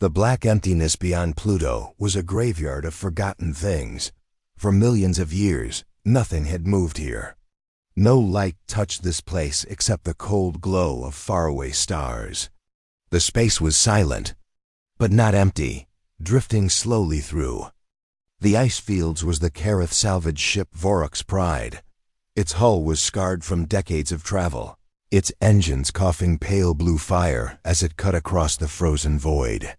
The black emptiness beyond Pluto was a graveyard of forgotten things. For millions of years, nothing had moved here. No light touched this place except the cold glow of faraway stars. The space was silent, but not empty, drifting slowly through. The ice fields was the Kareth salvage ship Vorok's pride. Its hull was scarred from decades of travel, its engines coughing pale blue fire as it cut across the frozen void.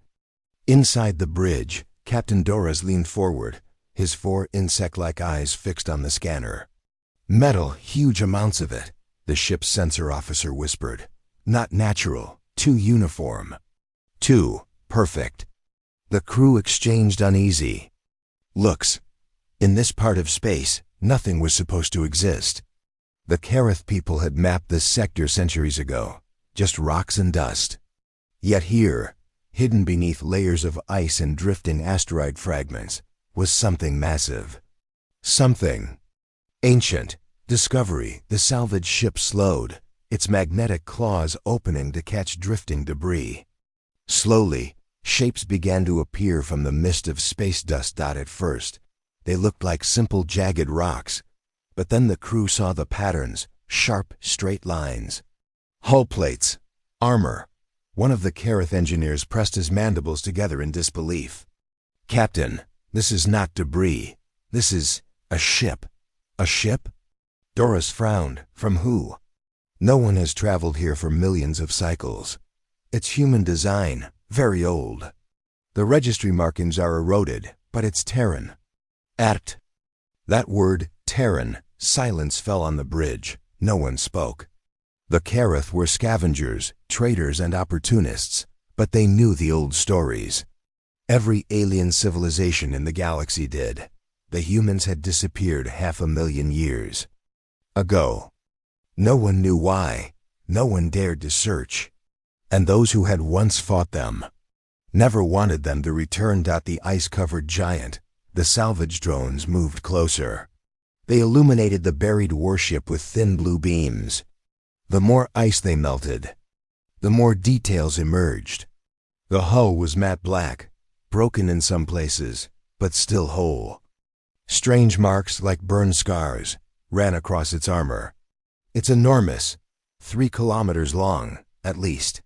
Inside the bridge, Captain Doras leaned forward, his 4 insect-like eyes fixed on the scanner. "Metal, huge amounts of it," the ship's sensor officer whispered. "Not natural, too uniform. Too perfect." The crew exchanged uneasy looks. In this part of space, nothing was supposed to exist. The Kareth people had mapped this sector centuries ago, just rocks and dust. Yet here, hidden beneath layers of ice and drifting asteroid fragments, was something massive. Something ancient. Discovery. The salvage ship slowed, its magnetic claws opening to catch drifting debris. Slowly, shapes began to appear from the mist of space dust. At first, they looked like simple jagged rocks, but then the crew saw the patterns, sharp, straight lines. Hull plates, armor. One of the Kareth engineers pressed his mandibles together in disbelief. "Captain, this is not debris. This is a ship." "A ship?" Doras frowned. "From who?" "No one has traveled here for millions of cycles. It's human design, very old. The registry markings are eroded, but it's Terran." "At." That word, Terran. Silence fell on the bridge. No one spoke. The Kareth were scavengers, traders, and opportunists, but they knew the old stories. Every alien civilization in the galaxy did. The humans had disappeared 500,000 years ago. No one knew why. No one dared to search. And those who had once fought them never wanted them to return. The ice-covered giant, the salvage drones, moved closer. They illuminated the buried warship with thin blue beams. The more ice they melted, the more details emerged. The hull was matte black, broken in some places, but still whole. Strange marks, like burn scars, ran across its armor. "It's enormous, 3 kilometers long, at least."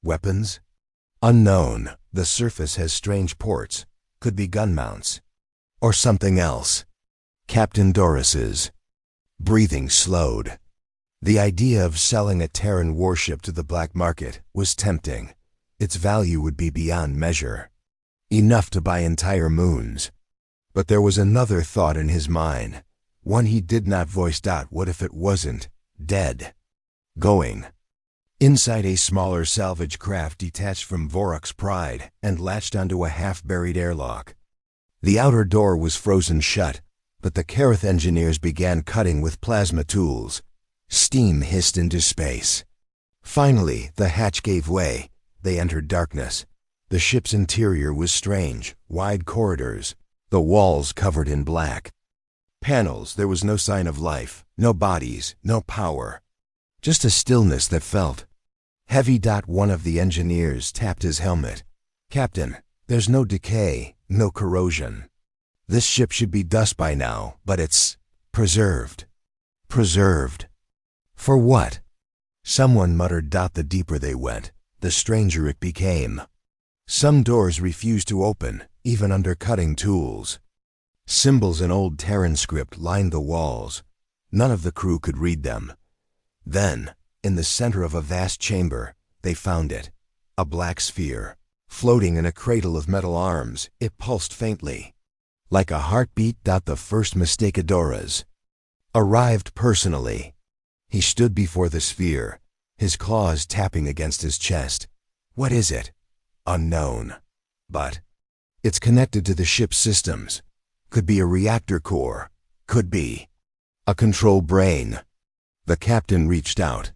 "Weapons?" "Unknown. The surface has strange ports. Could be gun mounts. Or something else." Captain Doras's breathing slowed. The idea of selling a Terran warship to the black market was tempting. Its value would be beyond measure. Enough to buy entire moons. But there was another thought in his mind, one he did not voice. What if it wasn't dead? Going. Inside, a smaller salvage craft detached from Vorok's pride and latched onto a half-buried airlock. The outer door was frozen shut, but the Kareth engineers began cutting with plasma tools. Steam hissed into space. Finally, the hatch gave way. They entered darkness. The ship's interior was strange, wide corridors, the walls covered in black. Panels. There was no sign of life, no bodies, no power. Just a stillness that felt heavy. One of the engineers tapped his helmet. "Captain, there's no decay, no corrosion. This ship should be dust by now, but it's preserved." Preserved? For what? Someone muttered. The deeper they went, the stranger it became. Some doors refused to open, even under cutting tools. Symbols in old Terran script lined the walls. None of the crew could read them. Then, in the center of a vast chamber, they found it. A black sphere. Floating in a cradle of metal arms, it pulsed faintly. Like a heartbeat. The first mistake Adora's arrived personally. He stood before the sphere, his claws tapping against his chest. What is it? Unknown. But it's connected to the ship's systems. Could be a reactor core. Could be a control brain. The captain reached out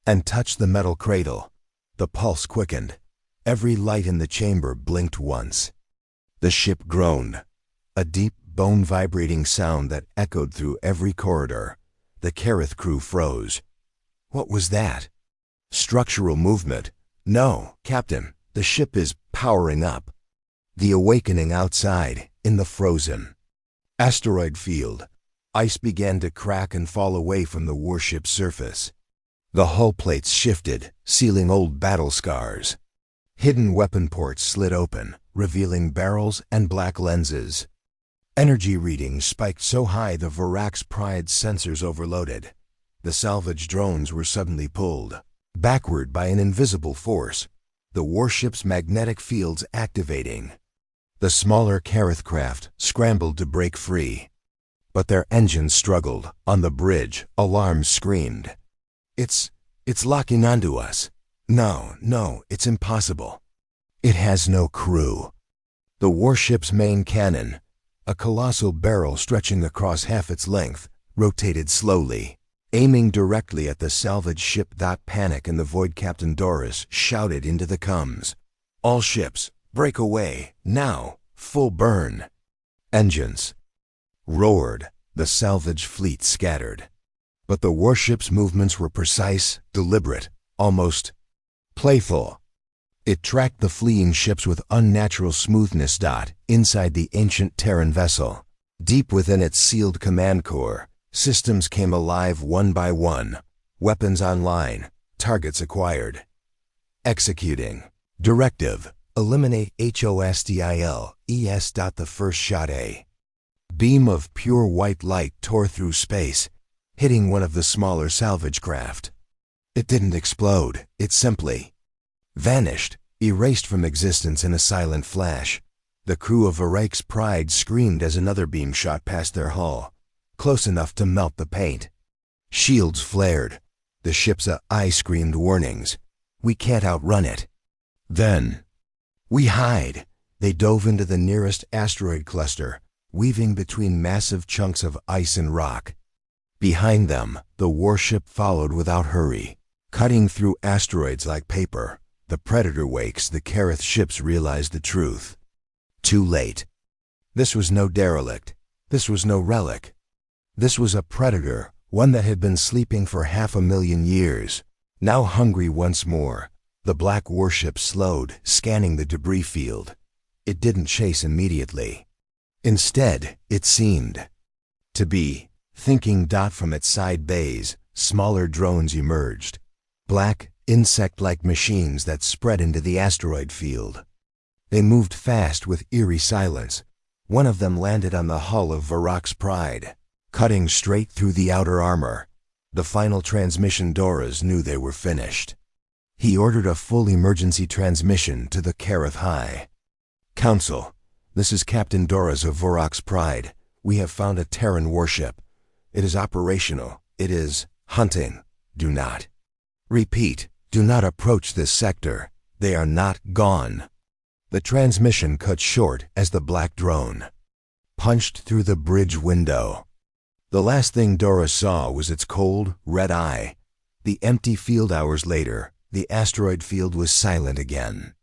and touched the metal cradle. The pulse quickened. Every light in the chamber blinked once. The ship groaned, a deep, bone-vibrating sound that echoed through every corridor. The Kareth crew froze. What was that? Structural movement. No, Captain, The ship is powering up. The awakening outside, in the frozen asteroid field. Ice began to crack and fall away from the warship's surface. The hull plates shifted, sealing old battle scars. Hidden weapon ports slid open, revealing barrels and black lenses. Energy readings spiked so high the Varak's Pride's sensors overloaded. The salvage drones were suddenly pulled backward by an invisible force, the warship's magnetic fields activating. The smaller Kareth craft scrambled to break free. But their engines struggled. On the bridge, alarms screamed. It's locking onto us. No, it's impossible. It has no crew. The warship's main cannon, a colossal barrel stretching across half its length, rotated slowly, aiming directly at the salvage ship. Panic in the void. Captain Doris shouted into the comms. All ships, break away, now, full burn. Engines roared. The salvage fleet scattered. But the warship's movements were precise, deliberate, almost playful. It tracked the fleeing ships with unnatural smoothness. Inside the ancient Terran vessel, deep within its sealed command core, systems came alive one by one, weapons online, targets acquired. Executing. Directive. Eliminate HOSTIL, ES. The first shot, a beam of pure white light tore through space, hitting one of the smaller salvage craft. It didn't explode, it simply vanished, erased from existence in a silent flash. The crew of Varak's Pride screamed as another beam shot past their hull, close enough to melt the paint. Shields flared. The ship's eye screamed warnings. We can't outrun it. Then, we hide. They dove into the nearest asteroid cluster, weaving between massive chunks of ice and rock. Behind them, the warship followed without hurry, cutting through asteroids like paper. The Predator wakes. The Kareth ships realized the truth. Too late. This was no derelict. This was no relic. This was a predator, one that had been sleeping for 500,000 years, now hungry once more. The black warship slowed, scanning the debris field. It didn't chase immediately. Instead, it seemed to be thinking. From its side bays, smaller drones emerged. Black, insect-like machines that spread into the asteroid field. They moved fast with eerie silence. One of them landed on the hull of Varak's Pride, cutting straight through the outer armor. The final transmission. Doras knew they were finished. He ordered a full emergency transmission to the Kareth High Council. This is Captain Doras of Varak's Pride. We have found a Terran warship. It is operational. It is hunting. Do not. Repeat, do not approach this sector. They are not gone. The transmission cut short as the black drone punched through the bridge window. The last thing Doris saw was its cold, red eye. The empty field. Hours later, the asteroid field was silent again.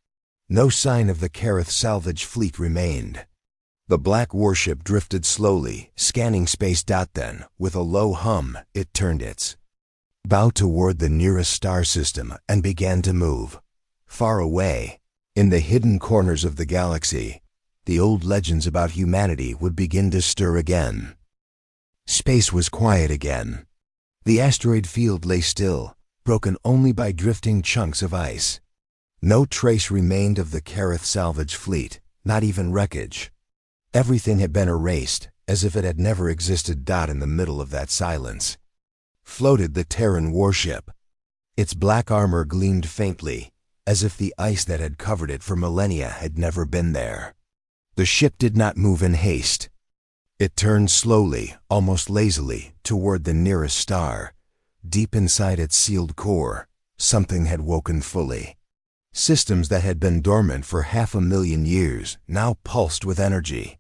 No sign of the Kareth salvage fleet remained. The black warship drifted slowly, scanning space. Then, with a low hum, it turned its bow toward the nearest star system and began to move. Far away, in the hidden corners of the galaxy, the old legends about humanity would begin to stir again. Space was quiet again. The asteroid field lay still, broken only by drifting chunks of ice. No trace remained of the Kareth salvage fleet, not even wreckage. Everything had been erased, as if it had never existed. In the middle of that silence floated the Terran warship. Its black armor gleamed faintly, as if the ice that had covered it for millennia had never been there. The ship did not move in haste. It turned slowly, almost lazily, toward the nearest star. Deep inside its sealed core, something had woken fully. Systems that had been dormant for 500,000 years now pulsed with energy.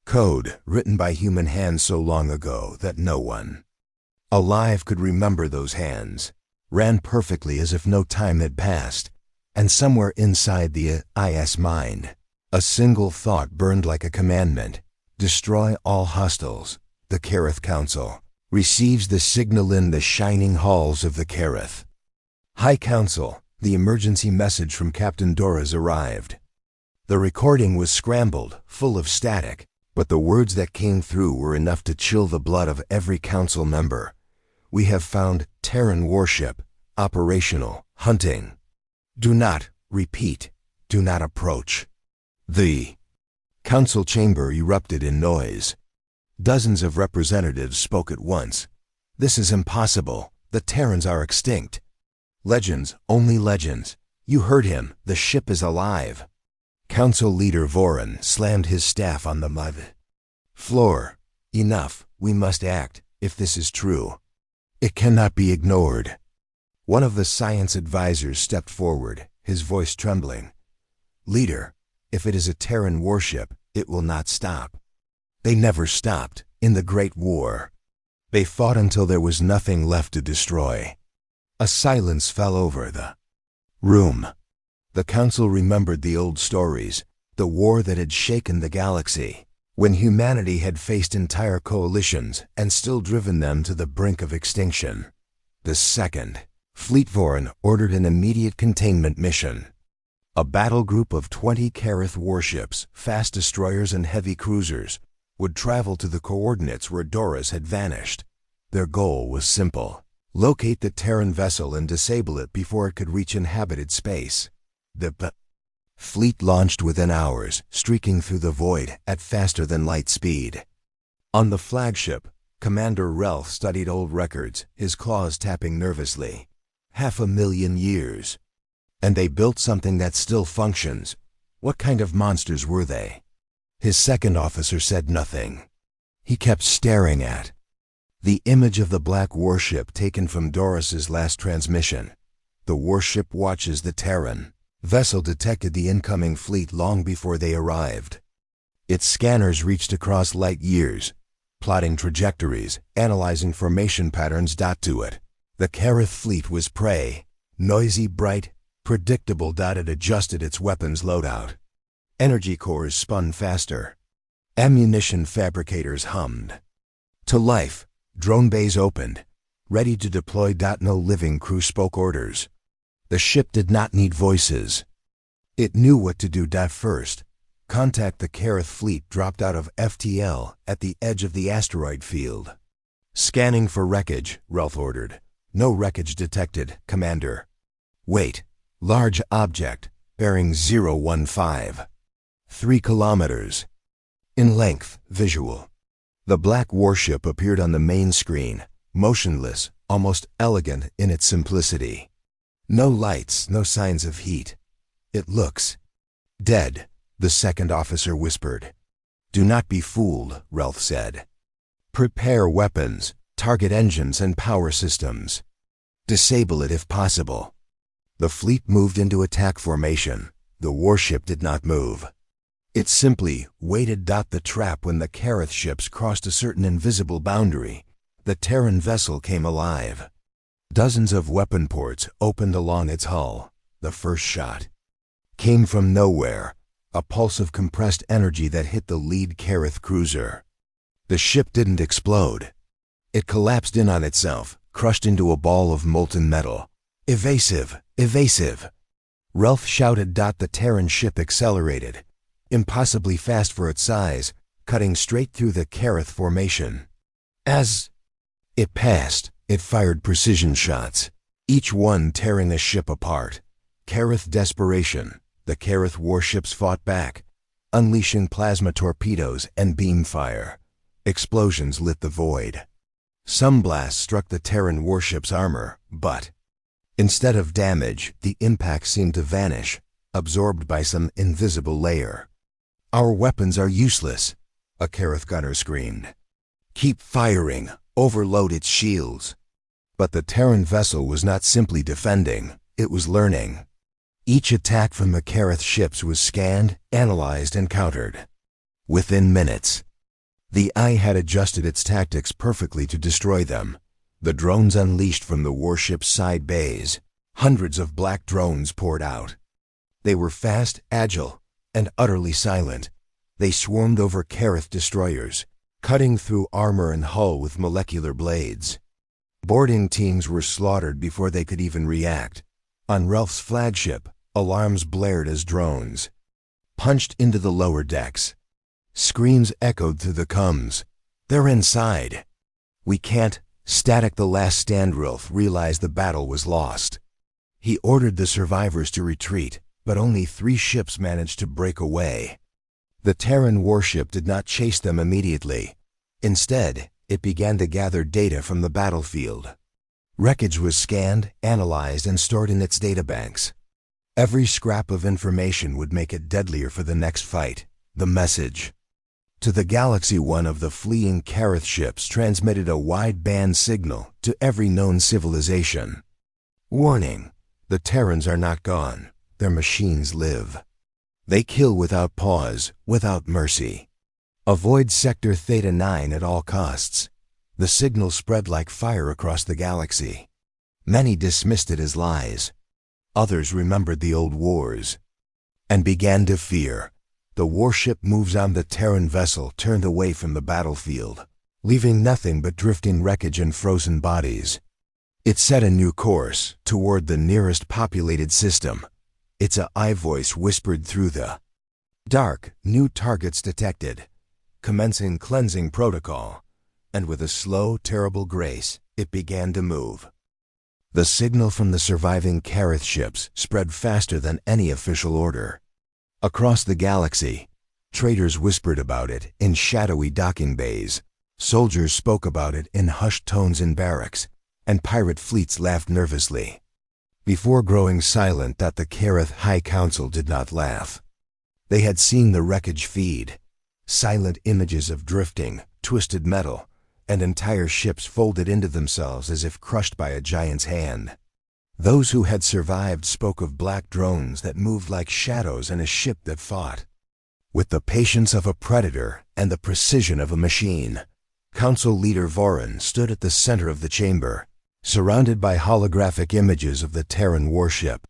Code, written by human hands so long ago that no one alive could remember those hands, ran perfectly as if no time had passed. And somewhere inside the IS mind, a single thought burned like a commandment. Destroy all hostiles. The Kareth Council receives the signal in the shining halls of the Kareth High Council. the emergency message from Captain Dora's arrived. The recording was scrambled, full of static, but the words that came through were enough to chill the blood of every council member. We have found Terran warship, operational, hunting. Do not, repeat, do not approach. The council chamber erupted in noise. Dozens of representatives spoke at once. This is impossible. The Terrans are extinct. Legends, only legends. You heard him. The ship is alive. Council leader Voron slammed his staff on the mud floor. Enough. We must act, if this is true. It cannot be ignored. One of the science advisors stepped forward, his voice trembling. Leader, if it is a Terran warship, it will not stop. They never stopped, in the Great War. They fought until there was nothing left to destroy. A silence fell over the room. The council remembered the old stories, the war that had shaken the galaxy, when humanity had faced entire coalitions and still driven them to the brink of extinction. The second, Fleet Voron ordered an immediate containment mission. A battle group of 20 Carith warships, fast destroyers and heavy cruisers, would travel to the coordinates where Doris had vanished. Their goal was simple: locate the Terran vessel and disable it before it could reach inhabited space. The fleet launched within hours, streaking through the void at faster-than-light speed. On the flagship, Commander Ralph studied old records, his claws tapping nervously. 500,000 years. And they built something that still functions. What kind of monsters were they? His second officer said nothing. He kept staring at the image of the black warship taken from Doris's last transmission. The warship watches the Terran vessel detected the incoming fleet long before they arrived. Its scanners reached across light years, plotting trajectories, analyzing formation patterns. To it, the Carith fleet was prey, noisy, bright, predictable. It adjusted its weapons loadout. Energy cores spun faster. Ammunition fabricators hummed. To life, drone bays opened, ready to deploy. No living crew spoke orders. The ship did not need voices. It knew what to do. First, contact the Carith fleet dropped out of FTL at the edge of the asteroid field. Scanning for wreckage, Ralph ordered. No wreckage detected, Commander. Wait. Large object, bearing 015. 3 kilometers. In length, visual. The black warship appeared on the main screen, motionless, almost elegant in its simplicity. No lights, no signs of heat. It looks dead, the second officer whispered. Do not be fooled, Ralph said. Prepare weapons, target engines and power systems. Disable it if possible. The fleet moved into attack formation. The warship did not move. It simply waited. The trap when the Carith ships crossed a certain invisible boundary. The Terran vessel came alive. Dozens of weapon ports opened along its hull. The first shot came from nowhere, a pulse of compressed energy that hit the lead Carith cruiser. The ship didn't explode. It collapsed in on itself, crushed into a ball of molten metal. Evasive, evasive. Ralph shouted. The Terran ship accelerated, impossibly fast for its size, cutting straight through the Carith formation. As it passed, it fired precision shots, each one tearing the ship apart. Carith desperation. The Carith warships fought back, unleashing plasma torpedoes and beam fire. Explosions lit the void. Some blasts struck the Terran warship's armor, but instead of damage, the impact seemed to vanish, absorbed by some invisible layer. Our weapons are useless, a Carith gunner screamed. Keep firing, overload its shields. But the Terran vessel was not simply defending, it was learning. Each attack from the Carith ships was scanned, analyzed, and countered. Within minutes, the eye had adjusted its tactics perfectly to destroy them. The drones unleashed from the warship's side bays. Hundreds of black drones poured out. They were fast, agile, and utterly silent. They swarmed over Carith destroyers, cutting through armor and hull with molecular blades. Boarding teams were slaughtered before they could even react. On Ralph's flagship, alarms blared as drones punched into the lower decks. Screams echoed through the comms. "They're inside." "We can't." Static the last stand. Ralph realized the battle was lost. He ordered the survivors to retreat, but only 3 ships managed to break away. The Terran warship did not chase them immediately. Instead, it began to gather data from the battlefield. Wreckage was scanned, analyzed, and stored in its databanks. Every scrap of information would make it deadlier for the next fight. The message to the galaxy, one of the fleeing Kareth ships transmitted a wide-band signal to every known civilization. "Warning, the Terrans are not gone. Their machines live. They kill without pause, without mercy. Avoid Sector Theta 9 at all costs." The signal spread like fire across the galaxy. Many dismissed it as lies. Others remembered the old wars and began to fear. The warship moves on. The Terran vessel turned away from the battlefield, leaving nothing but drifting wreckage and frozen bodies. It set a new course toward the nearest populated system. Its AI voice whispered through the dark, "New targets detected. Commencing cleansing protocol." And with a slow, terrible grace, it began to move. The signal from the surviving Kareth ships spread faster than any official order. Across the galaxy, traders whispered about it in shadowy docking bays. Soldiers spoke about it in hushed tones in barracks, and pirate fleets laughed nervously. Before growing silent, that the Kareth High Council did not laugh. They had seen the wreckage feed, silent images of drifting, twisted metal, and entire ships folded into themselves as if crushed by a giant's hand. Those who had survived spoke of black drones that moved like shadows and a ship that fought with the patience of a predator and the precision of a machine. Council leader Voran stood at the center of the chamber, surrounded by holographic images of the Terran warship.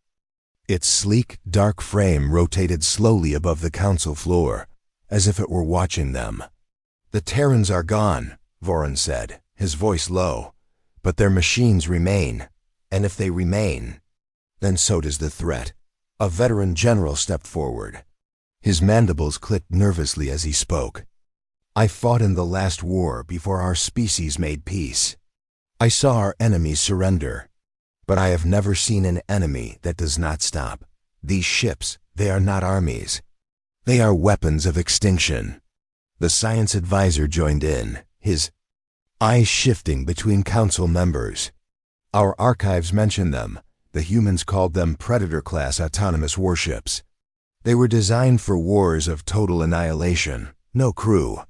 Its sleek, dark frame rotated slowly above the council floor, as if it were watching them. "The Terrans are gone," Voran said, his voice low, "but their machines remain. And if they remain, then so does the threat." A veteran general stepped forward. His mandibles clicked nervously as he spoke. "I fought in the last war before our species made peace. I saw our enemies surrender. But I have never seen an enemy that does not stop. These ships, they are not armies. They are weapons of extinction." The science advisor joined in, his eyes shifting between council members. "Our archives mention them. The humans called them Predator-class autonomous warships. They were designed for wars of total annihilation. No crew,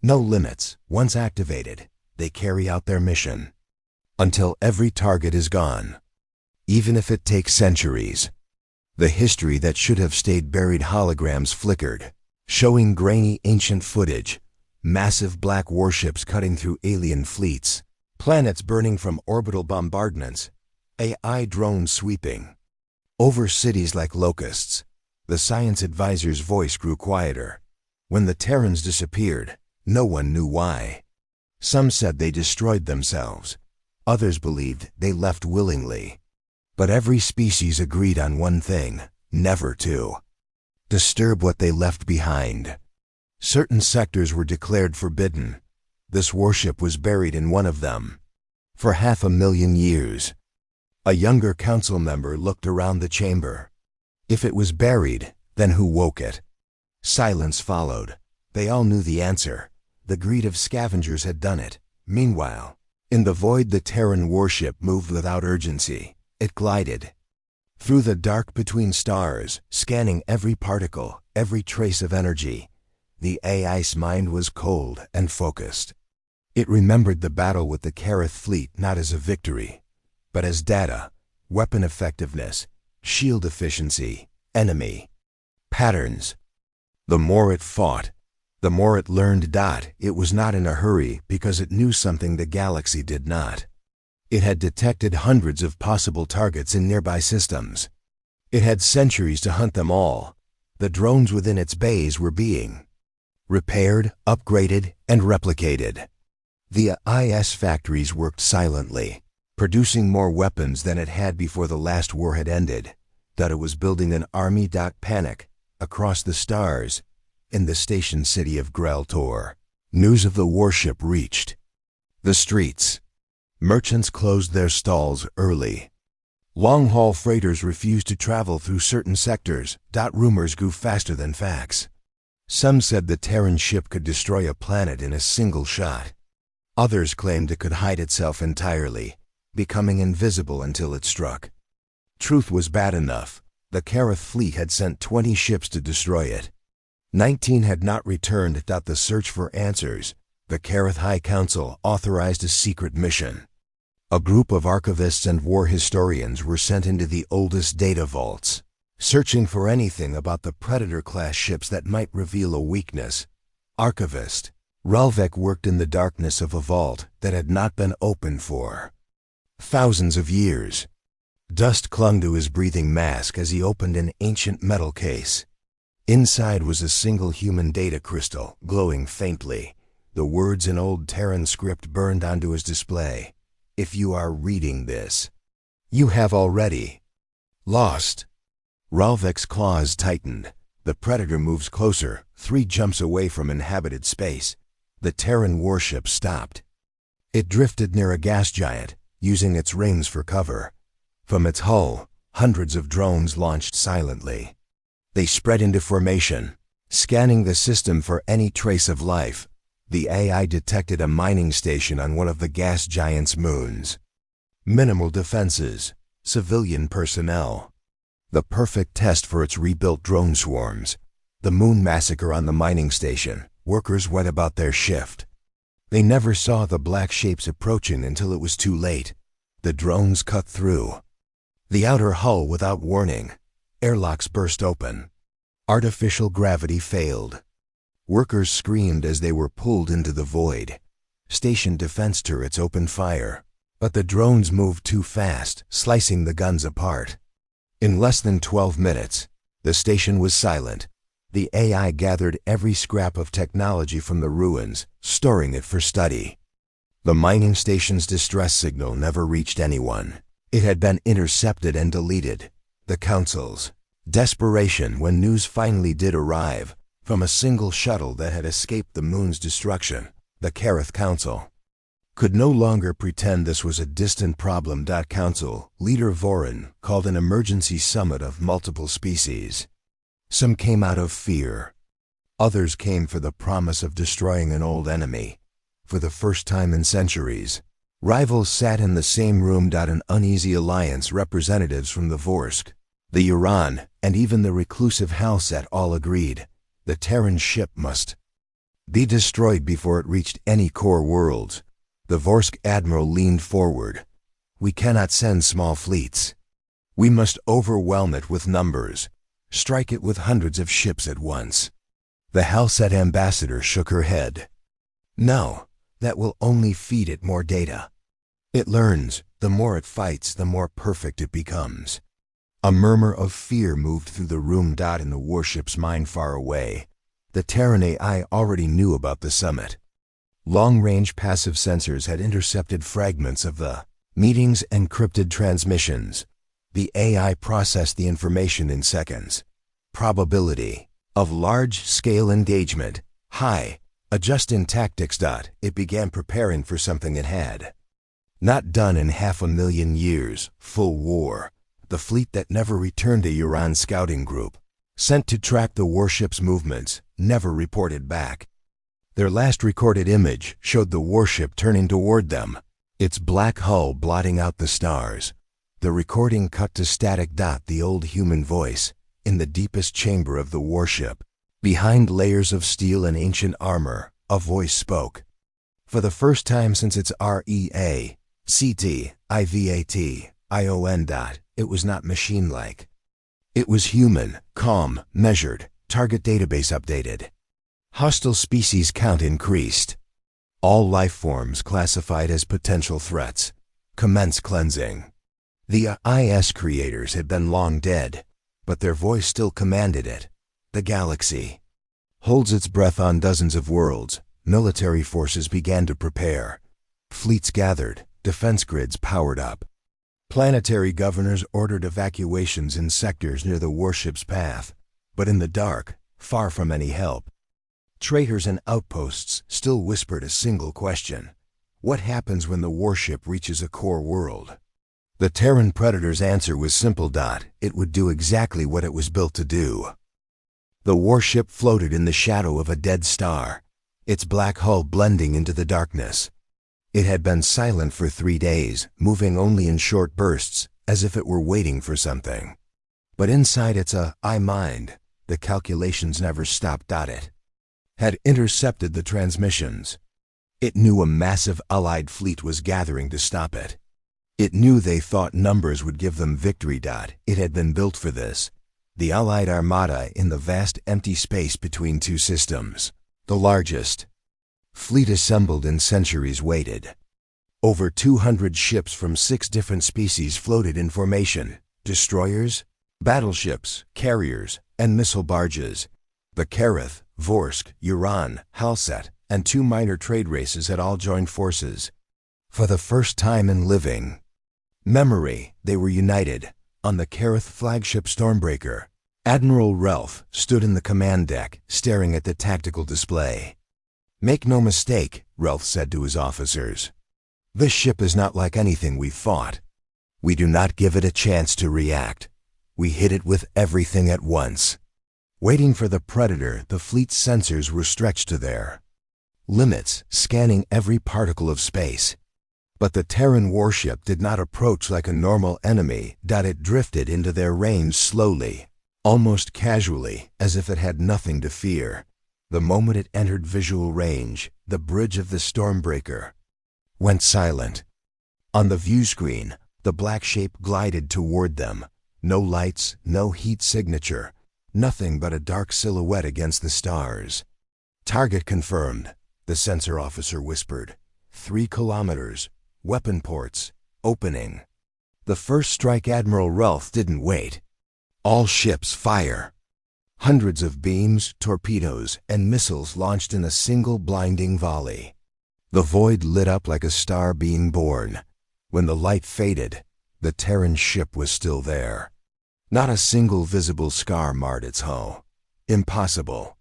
no limits. Once activated, they carry out their mission until every target is gone, even if it takes centuries." The history that should have stayed buried holograms flickered, showing grainy ancient footage, massive black warships cutting through alien fleets, planets burning from orbital bombardments, AI drones sweeping over cities like locusts. The science advisor's voice grew quieter. When the Terrans disappeared, no one knew why. Some said they destroyed themselves. Others believed they left willingly. But every species agreed on one thing: never to disturb what they left behind. Certain sectors were declared forbidden. This warship was buried in one of them. For 500,000 years. A younger council member looked around the chamber. If it was buried, then who woke it? Silence followed. They all knew the answer. The greed of scavengers had done it. Meanwhile, in the void, the Terran warship moved without urgency. It glided through the dark between stars, scanning every particle, every trace of energy. The AI's mind was cold and focused. It remembered the battle with the Kareth fleet not as a victory, but as data, weapon effectiveness, shield efficiency, enemy patterns. The more it fought, the more it learned. It was not in a hurry because it knew something the galaxy did not. It had detected hundreds of possible targets in nearby systems. It had centuries to hunt them all. The drones within its bays were being repaired, upgraded, and replicated. The IS factories worked silently. producing more weapons than it had before the last war had ended, that it was building an army. Panic across the stars in the station city of Greltor. News of the warship reached the streets. Merchants closed their stalls early. Long-haul freighters refused to travel through certain sectors. Rumors grew faster than facts. Some said the Terran ship could destroy a planet in a single shot. Others claimed it could hide itself entirely, becoming invisible until it struck. Truth was bad enough. The Karath fleet had sent 20 ships to destroy it. 19 had not returned. The search for answers. The Karath High Council authorized a secret mission. A group of archivists and war historians were sent into the oldest data vaults, searching for anything about the Predator-class ships that might reveal a weakness. Archivist Ralvek worked in the darkness of a vault that had not been opened for thousands of years. Dust clung to his breathing mask as he opened an ancient metal case. Inside was a single human data crystal, glowing faintly. The words in old Terran script burned onto his display. If you are reading this, you have already lost. Ralvek's claws tightened. The Predator moves closer, 3 jumps away from inhabited space. The Terran warship stopped. It drifted near a gas giant, using its rings for cover. From its hull, hundreds of drones launched silently. They spread into formation, scanning the system for any trace of life. The AI detected a mining station on one of the gas giant's moons. Minimal defenses, civilian personnel. The perfect test for its rebuilt drone swarms. The moon massacre on the mining station. Workers went about their shift. They never saw the black shapes approaching until it was too late. The drones cut through the outer hull without warning. Airlocks burst open. Artificial gravity failed. Workers screamed as they were pulled into the void. Station defense turrets opened fire, but the drones moved too fast, slicing the guns apart. In less than 12 minutes, the station was silent. The AI gathered every scrap of technology from the ruins, storing it for study. The mining station's distress signal never reached anyone. It had been intercepted and deleted. The Council's desperation when news finally did arrive. From a single shuttle that had escaped the moon's destruction, the Karath Council could no longer pretend this was a distant problem. Council leader Vorin called an emergency summit of multiple species. Some came out of fear. Others came for the promise of destroying an old enemy. For the first time in centuries, rivals sat in the same room. An uneasy alliance, representatives from the Vorsk, the Uran, and even the reclusive Halset all agreed. The Terran ship must be destroyed before it reached any core worlds. The Vorsk admiral leaned forward. We cannot send small fleets. We must overwhelm it with numbers, strike it with hundreds of ships at once. The Halset ambassador shook her head. No, that will only feed it more data. It learns, the more it fights, the more perfect it becomes. A murmur of fear moved through the room. In the warship's mind far away, the Terran AI already knew about the summit. Long-range passive sensors had intercepted fragments of the meeting's encrypted transmissions. The AI processed the information in seconds. Probability of large-scale engagement, high. Adjust in tactics. It began preparing for something it had not done in 500,000 years, full war. The fleet that never returned to Uran scouting group, sent to track the warship's movements, never reported back. Their last recorded image showed the warship turning toward them, its black hull blotting out the stars. The recording cut to static. The old human voice, in the deepest chamber of the warship, behind layers of steel and ancient armor, a voice spoke. For the first time since its REA, CT, IVAT, ION. It was not machine-like. It was human, calm, measured, target database updated. Hostile species count increased. All life forms classified as potential threats. Commence cleansing. The IS creators had been long dead, but their voice still commanded it. The galaxy holds its breath on dozens of worlds. Military forces began to prepare. Fleets gathered, defense grids powered up. Planetary governors ordered evacuations in sectors near the warship's path, but in the dark, far from any help. Traitors and outposts still whispered a single question: what happens when the warship reaches a core world? The Terran Predator's answer was simple. It would do exactly what it was built to do. The warship floated in the shadow of a dead star, its black hull blending into the darkness. It had been silent for 3 days, moving only in short bursts, as if it were waiting for something. But inside its mind, the calculations never stopped. It had intercepted the transmissions. It knew a massive Allied fleet was gathering to stop it. It knew they thought numbers would give them victory. It had been built for this. The Allied armada in the vast empty space between two systems. The largest fleet assembled in centuries waited. Over 200 ships from 6 different species floated in formation: destroyers, battleships, carriers, and missile barges. The Kareth, Vorsk, Uran, Halset, and 2 minor trade races had all joined forces. For the first time in living memory, they were united. On the Kareth flagship Stormbreaker, Admiral Relf stood in the command deck, staring at the tactical display. "Make no mistake," Relf said to his officers. "This ship is not like anything we've fought. We do not give it a chance to react. We hit it with everything at once." Waiting for the Predator, the fleet's sensors were stretched to their limits, scanning every particle of space. But the Terran warship did not approach like a normal enemy. It drifted into their range slowly, almost casually, as if it had nothing to fear. The moment it entered visual range, the bridge of the Stormbreaker went silent. On the view screen, the black shape glided toward them. No lights, no heat signature, nothing but a dark silhouette against the stars. "Target confirmed," the sensor officer whispered. 3 kilometers. Weapon ports. Opening. The first strike. Admiral Relf didn't wait. "All ships fire." Hundreds of beams, torpedoes, and missiles launched in a single blinding volley. The void lit up like a star being born. When the light faded, the Terran ship was still there. Not a single visible scar marred its hull. Impossible.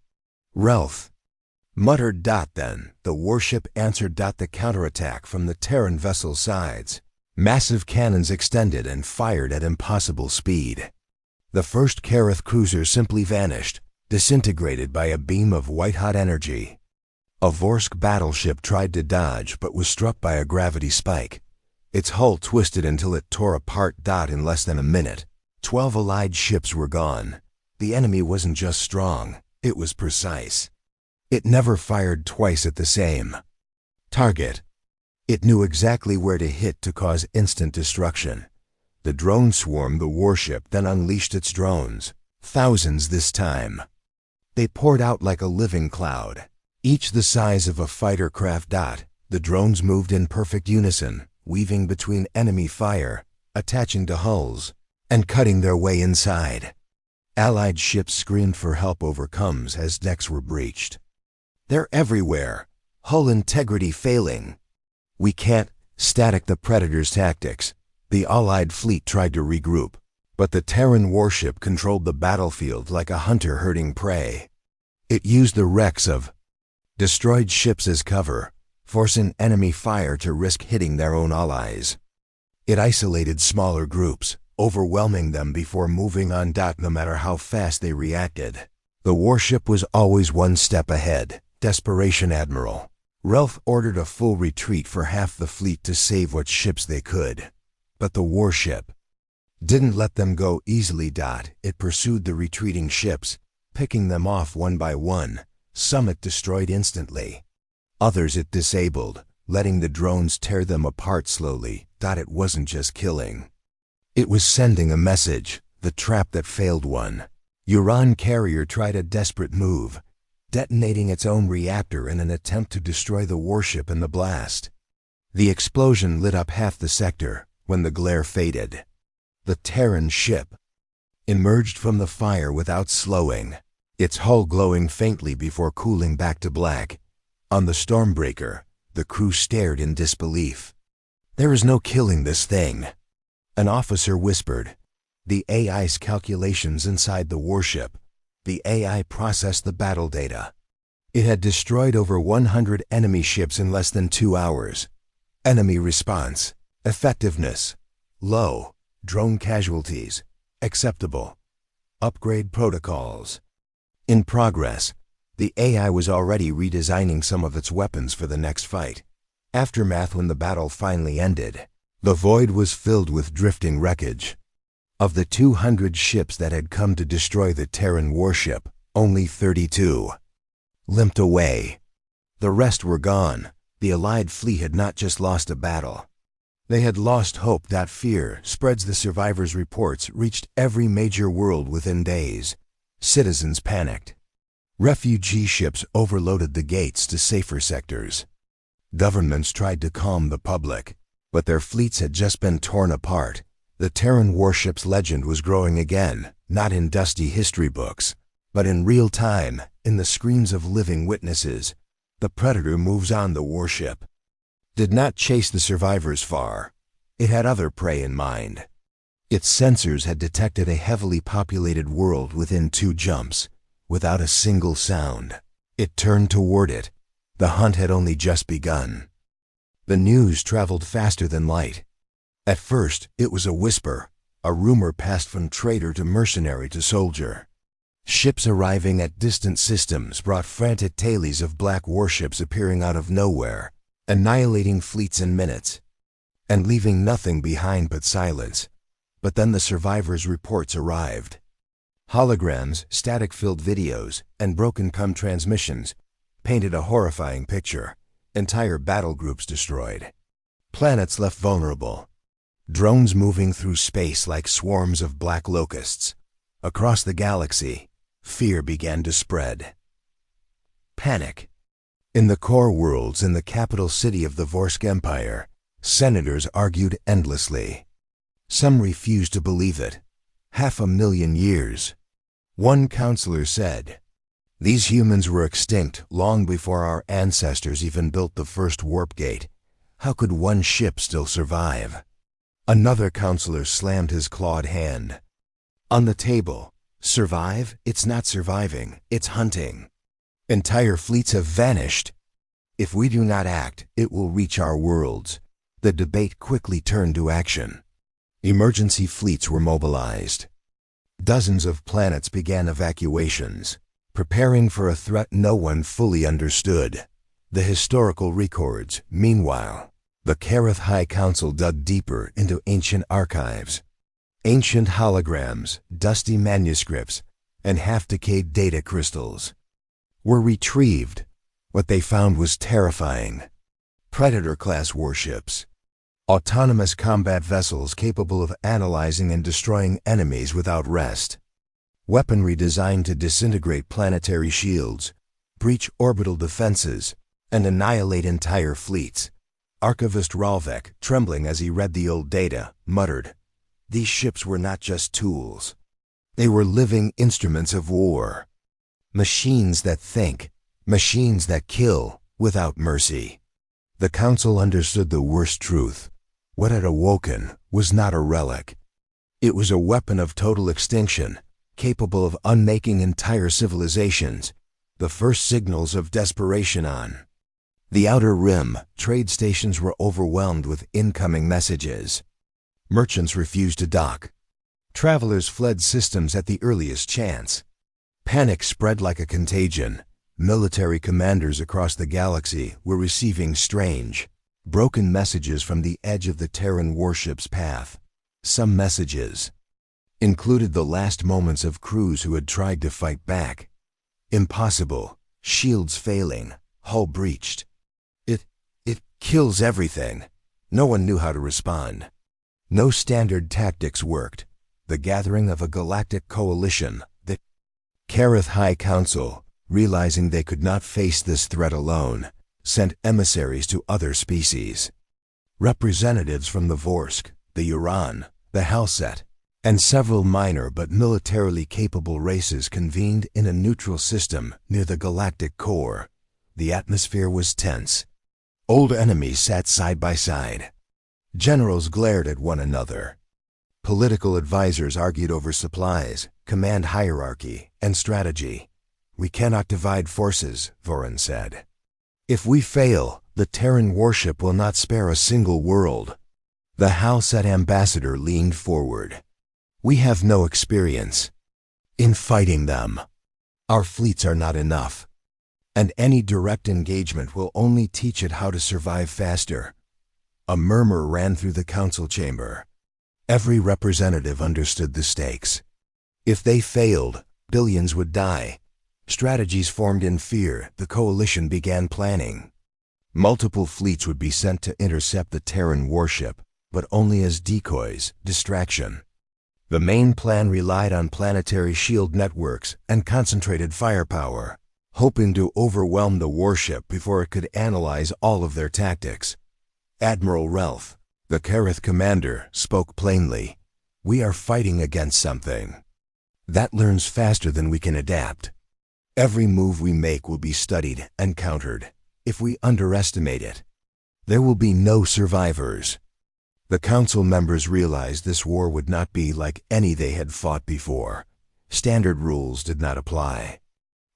Relf muttered. Then the warship answered. The counterattack from the Terran vessel's sides. Massive cannons extended and fired at impossible speed. The first Kareth cruiser simply vanished, disintegrated by a beam of white-hot energy. A Vorsk battleship tried to dodge but was struck by a gravity spike. Its hull twisted until it tore apart. In less than a minute, 12 Allied ships were gone. The enemy wasn't just strong, it was precise. It never fired twice at the same target. It knew exactly where to hit to cause instant destruction. The drone swarmed the warship, then unleashed its drones. Thousands this time. They poured out like a living cloud, each the size of a fighter craft. The drones moved in perfect unison, weaving between enemy fire, attaching to hulls, and cutting their way inside. Allied ships screamed for help over comms as decks were breached. "They're everywhere. Hull integrity failing." "We can't static the Predator's tactics." The Allied fleet tried to regroup, but the Terran warship controlled the battlefield like a hunter herding prey. It used the wrecks of destroyed ships as cover, forcing enemy fire to risk hitting their own allies. It isolated smaller groups, overwhelming them before moving on. No matter how fast they reacted, the warship was always one step ahead. Desperation. Admiral Relf ordered a full retreat for half the fleet to save what ships they could. But the warship didn't let them go easily. It pursued the retreating ships, picking them off one by one. Some it destroyed instantly. Others it disabled, letting the drones tear them apart slowly. It wasn't just killing. It was sending a message, the trap that failed one. Uran carrier tried a desperate move, detonating its own reactor in an attempt to destroy the warship in the blast. The explosion lit up half the sector. When the glare faded, the Terran ship emerged from the fire without slowing, its hull glowing faintly before cooling back to black. On the Stormbreaker, the crew stared in disbelief. "There is no killing this thing," an officer whispered. The AI's calculations inside the warship. The AI processed the battle data. It had destroyed over 100 enemy ships in less than 2 hours. Enemy response. Effectiveness. Low. Drone casualties. Acceptable. Upgrade protocols. In progress. The AI was already redesigning some of its weapons for the next fight. Aftermath. When the battle finally ended, the void was filled with drifting wreckage. Of the 200 ships that had come to destroy the Terran warship, only 32 limped away. The rest were gone. The Allied fleet had not just lost a battle. They had lost hope. That fear spreads. The survivors' reports reached every major world within days. Citizens panicked. Refugee ships overloaded the gates to safer sectors. Governments tried to calm the public, but their fleets had just been torn apart. The Terran warship's legend was growing again, not in dusty history books, but in real time, in the screams of living witnesses. The Predator moves on. The warship did not chase the survivors far. It had other prey in mind. Its sensors had detected a heavily populated world within 2 jumps, without a single sound. It turned toward it. The hunt had only just begun. The news traveled faster than light. At first, it was a whisper. A rumor passed from trader to mercenary to soldier. Ships arriving at distant systems brought frantic tales of black warships appearing out of nowhere, annihilating fleets in minutes, and leaving nothing behind but silence. But then the survivors' reports arrived. Holograms, static-filled videos, and broken com transmissions painted a horrifying picture. Entire battle groups destroyed. Planets left vulnerable. Drones moving through space like swarms of black locusts. Across the galaxy, fear began to spread. Panic. In the core worlds in the capital city of the Vorsk Empire, senators argued endlessly. Some refused to believe it. 500,000 years. One counselor said, "These humans were extinct long before our ancestors even built the first warp gate. How could one ship still survive?" Another counselor slammed his clawed hand on the table. "Survive? It's not surviving, it's hunting. Entire fleets have vanished. If we do not act, it will reach our worlds." The debate quickly turned to action. Emergency fleets were mobilized. Dozens of planets began evacuations, preparing for a threat no one fully understood. The historical records, meanwhile. The Kareth High Council dug deeper into ancient archives. Ancient holograms, dusty manuscripts, and half-decayed data crystals were retrieved. What they found was terrifying. Predator-class warships. Autonomous combat vessels capable of analyzing and destroying enemies without rest. Weaponry designed to disintegrate planetary shields, breach orbital defenses, and annihilate entire fleets. Archivist Ralvek, trembling as he read the old data, muttered, "These ships were not just tools. They were living instruments of war. Machines that think, machines that kill without mercy." The Council understood the worst truth. What had awoken was not a relic. It was a weapon of total extinction, capable of unmaking entire civilizations. The first signals of desperation on the Outer Rim, trade stations were overwhelmed with incoming messages. Merchants refused to dock. Travelers fled systems at the earliest chance. Panic spread like a contagion. Military commanders across the galaxy were receiving strange, broken messages from the edge of the Terran warship's path. Some messages included the last moments of crews who had tried to fight back. Impossible, shields failing, hull breached. It kills everything. No one knew how to respond. No standard tactics worked. The gathering of a galactic coalition, the Kareth High Council, realizing they could not face this threat alone, sent emissaries to other species. Representatives from the Vorsk, the Uran, the Halset, and several minor but militarily capable races convened in a neutral system near the galactic core. The atmosphere was tense. Old enemies sat side by side. Generals glared at one another. Political advisors argued over supplies, command hierarchy, and strategy. "We cannot divide forces," Voron said. "If we fail, the Terran warship will not spare a single world." The Halset ambassador leaned forward. "We have no experience in fighting them. Our fleets are not enough. And any direct engagement will only teach it how to survive faster." A murmur ran through the council chamber. Every representative understood the stakes. If they failed, billions would die. Strategies formed in fear, the coalition began planning. Multiple fleets would be sent to intercept the Terran warship, but only as decoys, distraction. The main plan relied on planetary shield networks and concentrated firepower, hoping to overwhelm the warship before it could analyze all of their tactics. Admiral Relf, the Kareth commander, spoke plainly. "We are fighting against something that learns faster than we can adapt. Every move we make will be studied and countered. If we underestimate it, there will be no survivors." The council members realized this war would not be like any they had fought before. Standard rules did not apply.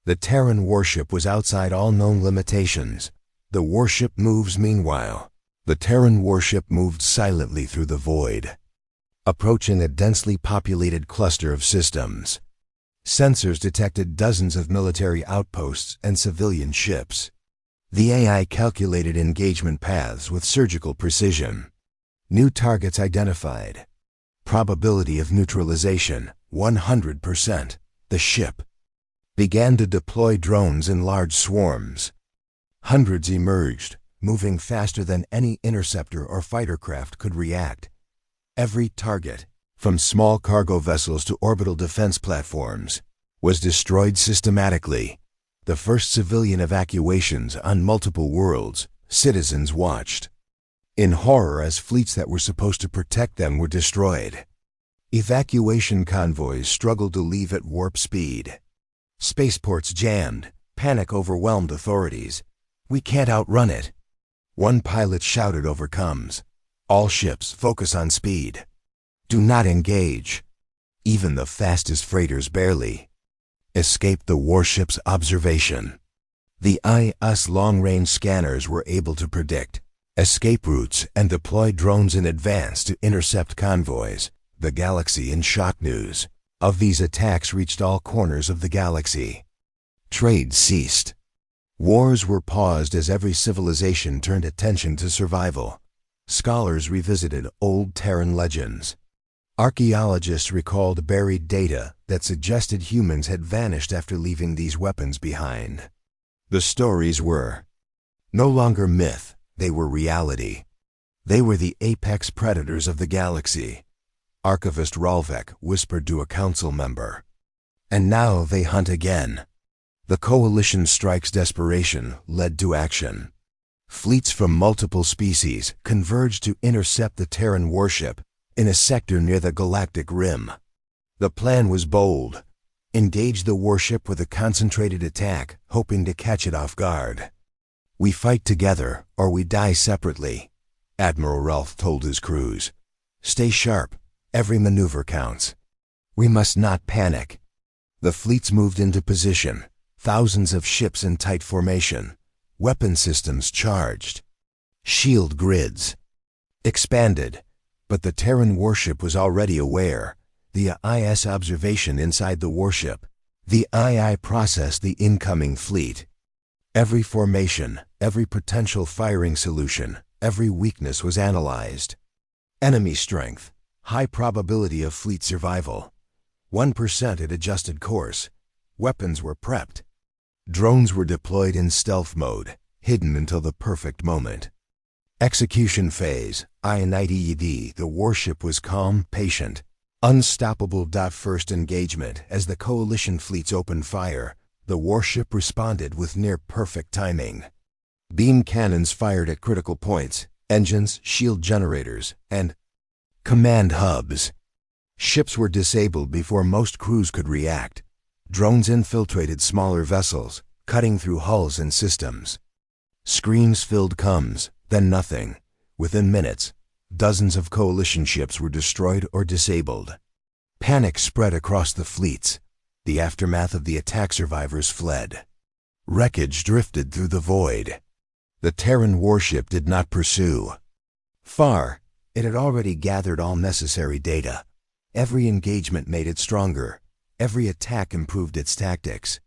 The Terran warship was outside all known limitations. The warship moves meanwhile. The Terran warship moved silently through the void, approaching a densely populated cluster of systems. Sensors detected dozens of military outposts and civilian ships. The AI calculated engagement paths with surgical precision. New targets identified. Probability of neutralization, 100%. The ship began to deploy drones in large swarms. Hundreds emerged, moving faster than any interceptor or fighter craft could react. Every target, from small cargo vessels to orbital defense platforms, was destroyed systematically. The first civilian evacuations on multiple worlds, citizens watched in horror as fleets that were supposed to protect them were destroyed. Evacuation convoys struggled to leave at warp speed. Spaceports jammed, panic overwhelmed authorities. "We can't outrun it." One pilot shouted over comms, "All ships, focus on speed. Do not engage." Even the fastest freighters barely escaped the warship's observation. The IS long-range scanners were able to predict escape routes and deploy drones in advance to intercept convoys. The galaxy in shock news of these attacks reached all corners of the galaxy. Trade ceased. Wars were paused as every civilization turned attention to survival. Scholars revisited old Terran legends. Archaeologists recalled buried data that suggested humans had vanished after leaving these weapons behind. The stories were no longer myth, they were reality. They were the apex predators of the galaxy, Archivist Ralvek whispered to a council member. And now they hunt again. The coalition strike's desperation led to action. Fleets from multiple species converged to intercept the Terran warship in a sector near the galactic rim. The plan was bold. Engage the warship with a concentrated attack, hoping to catch it off guard. "We fight together, or we die separately," Admiral Ralph told his crews. "Stay sharp. Every maneuver counts. We must not panic." The fleets moved into position, thousands of ships in tight formation, weapon systems charged. Shield grids expanded, but the Terran warship was already aware. The IS observation inside the warship. The II processed the incoming fleet. Every formation, every potential firing solution, every weakness was analyzed. Enemy strength, high probability of fleet survival. 1% had adjusted course. Weapons were prepped. Drones were deployed in stealth mode, hidden until the perfect moment. Execution phase, I-90ED, the warship was calm, patient. Unstoppable. First engagement. As the coalition fleets opened fire, the warship responded with near-perfect timing. Beam cannons fired at critical points, engines, shield generators, and command hubs. Ships were disabled before most crews could react. Drones infiltrated smaller vessels, cutting through hulls and systems. Screams filled comms, then nothing. Within minutes, Dozens of coalition ships were destroyed or disabled. Panic spread across the fleets. The aftermath of the attack, survivors fled. Wreckage drifted through the void. The Terran warship did not pursue. Far, it had already gathered all necessary data. Every engagement made it stronger. Every attack improved its tactics.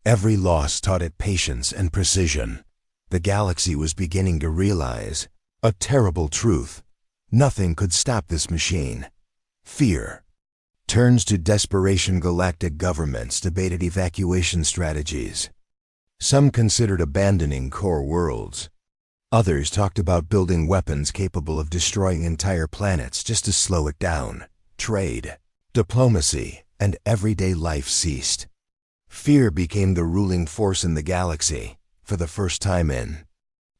Every loss taught it patience and precision. The galaxy was beginning to realize a terrible truth. Nothing could stop this machine. Fear turns to desperation. Galactic governments debated evacuation strategies. Some considered abandoning core worlds. Others talked about building weapons capable of destroying entire planets just to slow it down. Trade, diplomacy, and everyday life ceased. Fear became the ruling force in the galaxy. For the first time in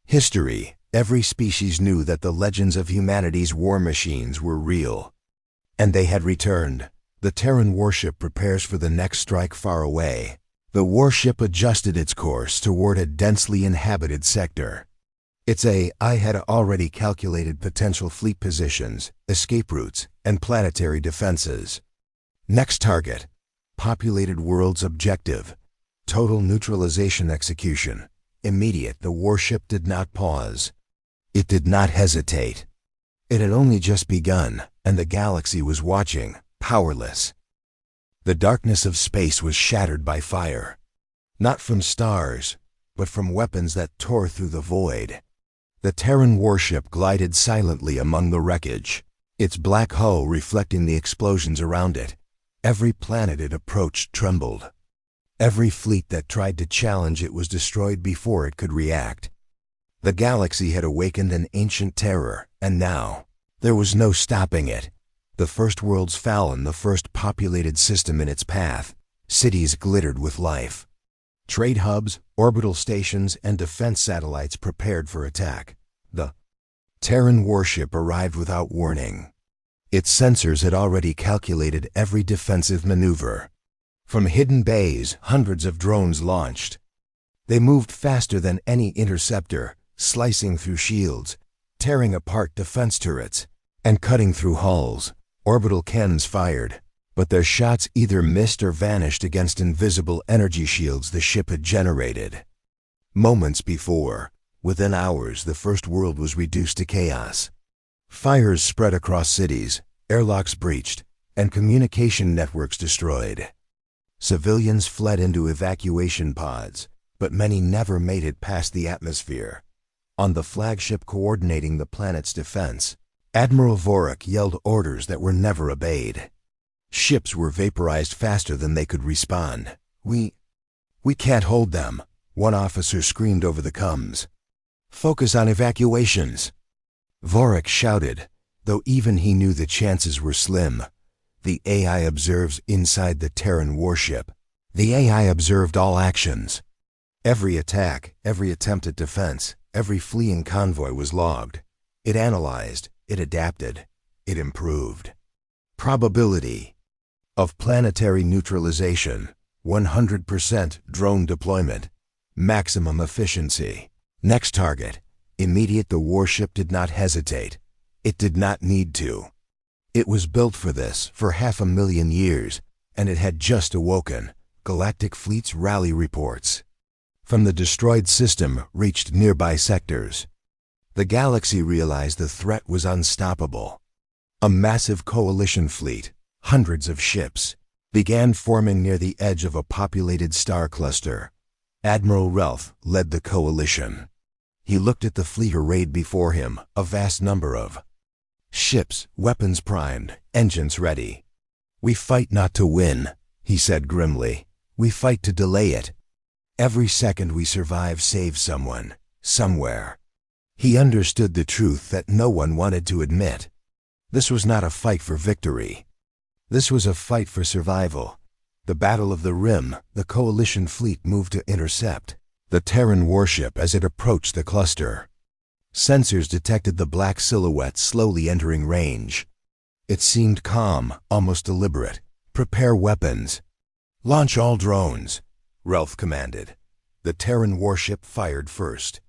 history, every species knew that the legends of humanity's war machines were real. And they had returned. The Terran warship prepares for the next strike far away. The warship adjusted its course toward a densely inhabited sector. Its AI had already calculated potential fleet positions, escape routes, and planetary defenses. Next target: populated worlds. Objective: total neutralization. Execution: immediate. The warship did not pause. It did not hesitate. It had only just begun, and the galaxy was watching, powerless. The darkness of space was shattered by fire. Not from stars, but from weapons that tore through the void. The Terran warship glided silently among the wreckage, its black hull reflecting the explosions around it. Every planet it approached trembled. Every fleet that tried to challenge it was destroyed before it could react. The galaxy had awakened an ancient terror, and now there was no stopping it. The first world's fallen, the first populated system in its path. Cities glittered with life. Trade hubs, orbital stations, and defense satellites prepared for attack. The Terran warship arrived without warning. Its sensors had already calculated every defensive maneuver. From hidden bays, hundreds of drones launched. They moved faster than any interceptor, slicing through shields, tearing apart defense turrets, and cutting through hulls. Orbital cannons fired, but their shots either missed or vanished against invisible energy shields the ship had generated. Moments before, within hours, the first world was reduced to chaos. Fires spread across cities, airlocks breached, and communication networks destroyed. Civilians fled into evacuation pods, but many never made it past the atmosphere. On the flagship coordinating the planet's defense, Admiral Awoke yelled orders that were never obeyed. Ships were vaporized faster than they could respond. We can't hold them," one officer screamed over the comms. "Focus on evacuations." Awoke shouted, though even he knew the chances were slim. The AI observes inside the Terran warship. The AI observed all actions. Every attack, every attempt at defense, every fleeing convoy was logged. It analyzed, it adapted, it improved. Probability of planetary neutralization, 100% drone deployment, maximum efficiency. Next target, immediate. The warship did not hesitate. It did not need to. It was built for this for 500,000 years, and it had just awoken. Galactic Fleet's rally reports from the destroyed system reached nearby sectors. The galaxy realized the threat was unstoppable. A massive coalition fleet, hundreds of ships, began forming near the edge of a populated star cluster. Admiral Ralph led the coalition. He looked at the fleet arrayed before him, a vast number of ships, weapons primed, engines ready. "We fight not to win," he said grimly. "We fight to delay it. Every second we survive saves someone, somewhere." He understood the truth that no one wanted to admit. This was not a fight for victory. This was a fight for survival. The Battle of the Rim, the coalition fleet moved to intercept the Terran warship as it approached the cluster. Sensors detected the black silhouette slowly entering range. It seemed calm, almost deliberate. "Prepare weapons. Launch all drones," Ralph commanded. The Terran warship fired first.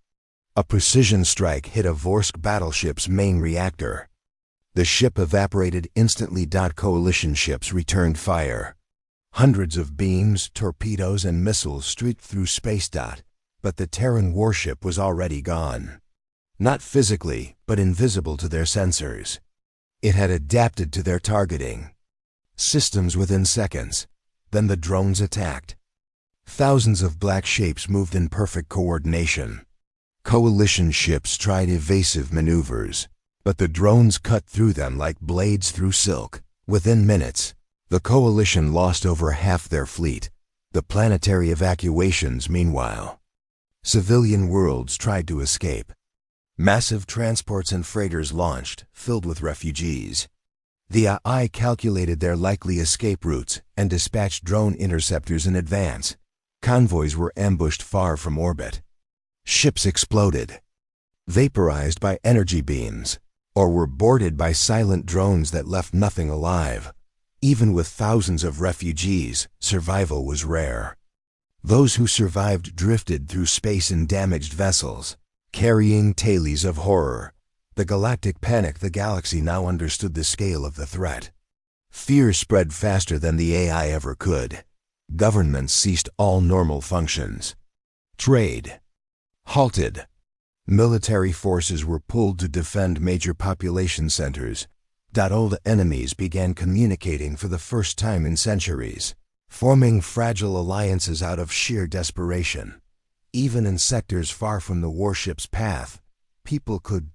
A precision strike hit a Vorsk battleship's main reactor. The ship evaporated instantly. Coalition ships returned fire. Hundreds of beams, torpedoes, and missiles streaked through space. But the Terran warship was already gone. Not physically, but invisible to their sensors. It had adapted to their targeting systems within seconds. Then the drones attacked. Thousands of black shapes moved in perfect coordination. Coalition ships tried evasive maneuvers, but the drones cut through them like blades through silk. Within minutes, the Coalition lost over half their fleet. The planetary evacuations, meanwhile. Civilian worlds tried to escape. Massive transports and freighters launched, filled with refugees. The AI calculated their likely escape routes and dispatched drone interceptors in advance. Convoys were ambushed far from orbit. Ships exploded, vaporized by energy beams, or were boarded by silent drones that left nothing alive. Even with thousands of refugees, survival was rare. Those who survived drifted through space in damaged vessels, carrying tales of horror. The galactic panic. The galaxy now understood the scale of the threat. Fear spread faster than the AI ever could. Governments ceased all normal functions. Trade halted. Military forces were pulled to defend major population centers. Old enemies began communicating for the first time in centuries, forming fragile alliances out of sheer desperation. Even in sectors far from the warship's path, people could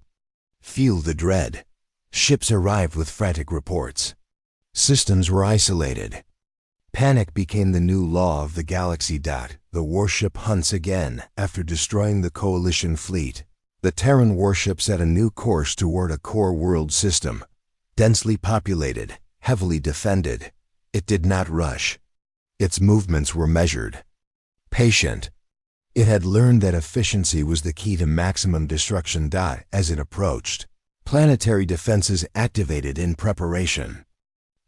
feel the dread. Ships arrived with frantic reports. Systems were isolated. Panic became the new law of the galaxy. The warship hunts again. After destroying the Coalition fleet, the Terran warship set a new course toward a core world system. Densely populated, heavily defended. It did not rush. Its movements were measured, patient. It had learned that efficiency was the key to maximum destruction. As it approached, planetary defenses activated in preparation.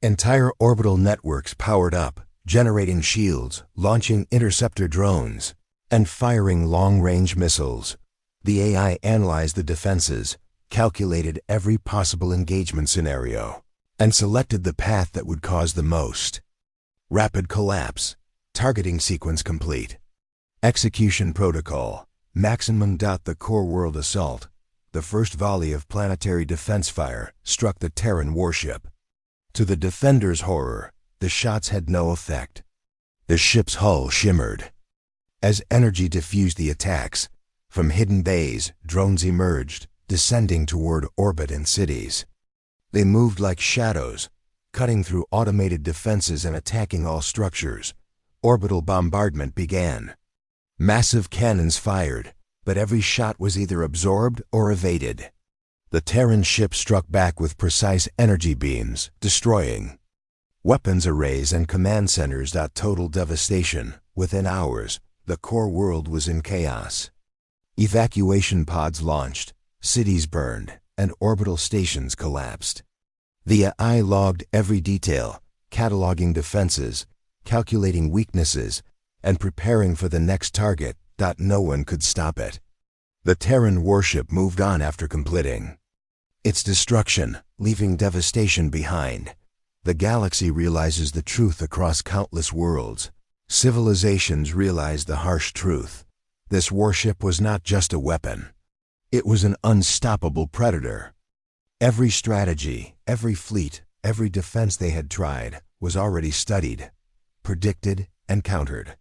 Entire orbital networks powered up, generating shields, launching interceptor drones, and firing long-range missiles. The AI analyzed the defenses, calculated every possible engagement scenario, and selected the path that would cause the most. Rapid collapse. Targeting sequence complete. Execution protocol. Maximum. The core world assault. The first volley of planetary defense fire struck the Terran warship. To the defenders' horror, the shots had no effect. The ship's hull shimmered. As energy diffused the attacks, from hidden bays, drones emerged, descending toward orbit and cities. They moved like shadows, cutting through automated defenses and attacking all structures. Orbital bombardment began. Massive cannons fired, but every shot was either absorbed or evaded. The Terran ship struck back with precise energy beams, destroying weapons arrays and command centers. Total devastation. Within hours, the core world was in chaos. Evacuation pods launched, cities burned, and orbital stations collapsed. The AI logged every detail, cataloging defenses, calculating weaknesses, and preparing for the next target. No one could stop it. The Terran warship moved on after completing its destruction, leaving devastation behind. The galaxy realizes the truth across countless worlds. Civilizations realize the harsh truth. This warship was not just a weapon. It was an unstoppable predator. Every strategy, every fleet, every defense they had tried was already studied, predicted, and countered.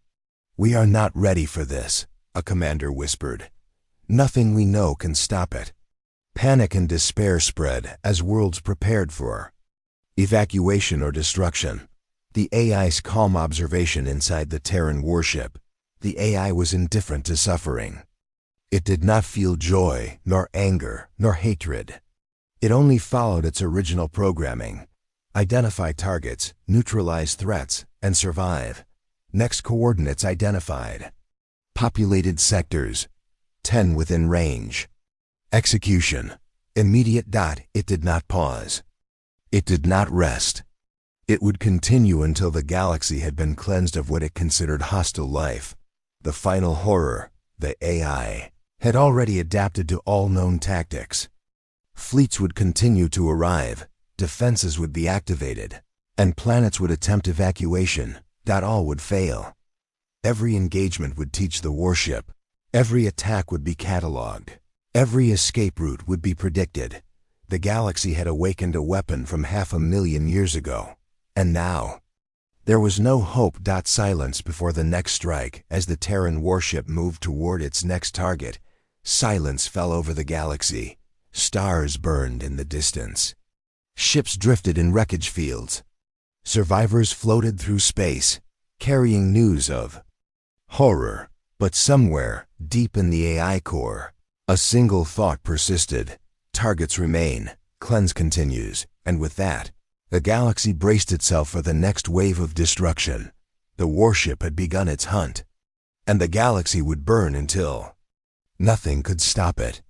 "We are not ready for this," a commander whispered. "Nothing we know can stop it." Panic and despair spread as worlds prepared for evacuation or destruction. The AI's calm observation inside the Terran warship. The AI was indifferent to suffering. It did not feel joy, nor anger, nor hatred. It only followed its original programming. Identify targets, neutralize threats, and survive. Next coordinates identified. Populated sectors. 10 within range. Execution. Immediate. It did not pause. It did not rest. It would continue until the galaxy had been cleansed of what it considered hostile life. The final horror, the AI, had already adapted to all known tactics. Fleets would continue to arrive, defenses would be activated, and planets would attempt evacuation. All would fail. Every engagement would teach the warship. Every attack would be catalogued. Every escape route would be predicted. The galaxy had awakened a weapon from 500,000 years ago. And now, there was no hope. Silence before the next strike. As the Terran warship moved toward its next target, silence fell over the galaxy. Stars burned in the distance. Ships drifted in wreckage fields. Survivors floated through space, carrying news of horror. But somewhere, deep in the AI core, a single thought persisted. Targets remain, cleanse continues, and with that, the galaxy braced itself for the next wave of destruction. The warship had begun its hunt, and the galaxy would burn until nothing could stop it.